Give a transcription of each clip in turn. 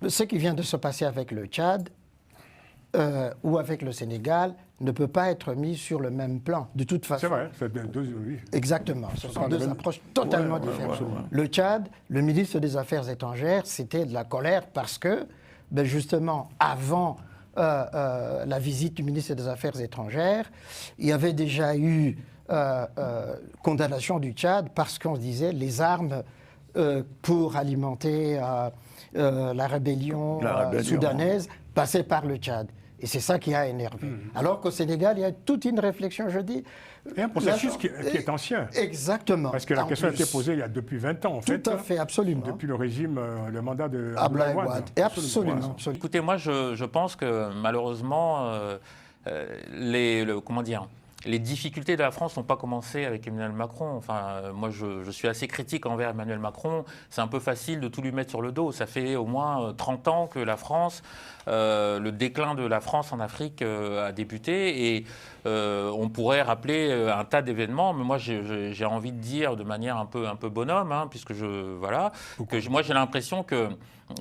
ce qui vient de se passer avec le Tchad ou avec le Sénégal ne peut pas être mis sur le même plan, de toute façon. C'est vrai, c'est bien deux, oui. Exactement, ce sont deux approches totalement différentes. Le Tchad, le ministre des Affaires étrangères, c'était de la colère parce que, ben justement, avant la visite du ministre des Affaires étrangères, il y avait déjà eu condamnation du Tchad parce qu'on disait les armes pour alimenter la rébellion soudanaise passaient par le Tchad. Et c'est ça qui a énervé. Alors qu'au Sénégal, il y a toute une réflexion, je dis... Et un processus qui est ancien. Exactement. Parce que la question a été posée il y a depuis 20 ans, en fait. Tout à fait, absolument. Depuis le régime, le mandat de Abdoulaye Wade. Absolument. Écoutez, moi, je pense que malheureusement, comment dire, les difficultés de la France n'ont pas commencé avec Emmanuel Macron. Enfin, moi, je suis assez critique envers Emmanuel Macron. C'est un peu facile de tout lui mettre sur le dos. Ça fait au moins 30 ans que la France, le déclin de la France en Afrique a débuté. Et on pourrait rappeler un tas d'événements. Mais moi, j'ai envie de dire de manière un peu bonhomme, hein, puisque moi, j'ai l'impression que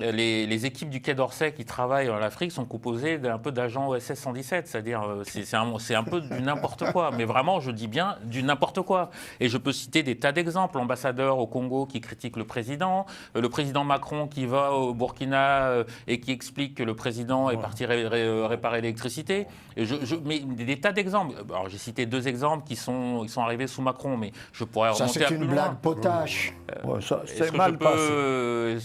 les équipes du Quai d'Orsay qui travaillent en Afrique sont composées d'un peu d'agents OSS 117, c'est-à-dire c'est un peu du n'importe quoi, mais vraiment je dis bien du n'importe quoi. Et je peux citer des tas d'exemples, l'ambassadeur au Congo qui critique le président Macron qui va au Burkina et qui explique que le président est parti réparer l'électricité. Mais des tas d'exemples. Alors j'ai cité 2 exemples qui sont arrivés sous Macron, mais je pourrais remonter à plus loin. Ça c'est une blague potache. C'est mal passé.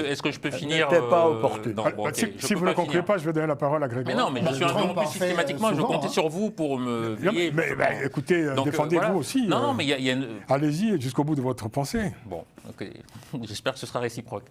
Est-ce que je peux finir n'était pas opportune. Non, bon, okay, si vous ne concluez pas, je vais donner la parole à Grégoire. Mais non, mais je suis interrompu systématiquement. Je comptais sur vous pour me veiller. Mais écoutez, défendez-vous aussi. Non, mais il y a une... Allez-y jusqu'au bout de votre pensée. Bon, ok. J'espère que ce sera réciproque.